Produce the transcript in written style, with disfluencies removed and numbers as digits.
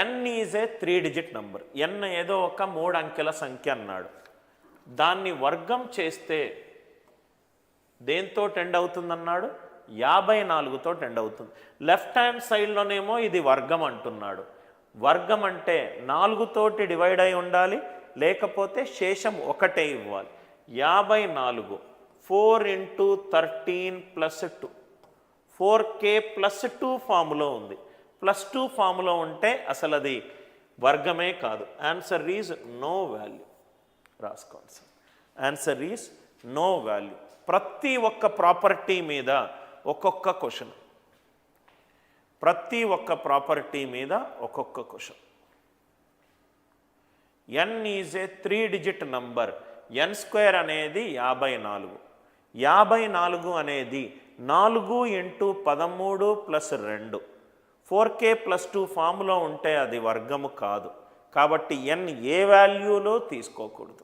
N is a 3 digit number. N ఏదో ఒక 3 అంకెల సంఖ్య అన్నాడు. దాన్ని వర్గం చేస్తే దేంతో టెండ్ అవుతుందన్నాడు? 54తో టెండ్ అవుతుంది. లెఫ్ట్ హ్యాండ్ సైడ్లోనేమో ఇది వర్గం అంటున్నాడు. వర్గం అంటే 4తోటి డివైడ్ అయి ఉండాలి, లేకపోతే శేషం ఒకటే ఇవ్వాలి. 54 4 × 13 + 2 4k + 2 ఫామ్లో ఉంది. +2 ఫామ్లో ఉంటే అసలు అది వర్గమే కాదు. Answer is no value. రాసుకోండి sir. Answer is no value. ప్రతి ఒక్క ప్రాపర్టీ మీద ఒక్కొక్క క్వశ్చన్, ప్రతి ఒక్క ప్రాపర్టీ మీద ఒక్కొక్క question. N is a 3 digit number. n² అనేది 54. 54 అనేది 4 × 13 + 2 4k + 2 ఫామ్లో ఉంటే అది వర్గము కాదు. కాబట్టి n ఏ వాల్యూలో తీసుకోకూడదు.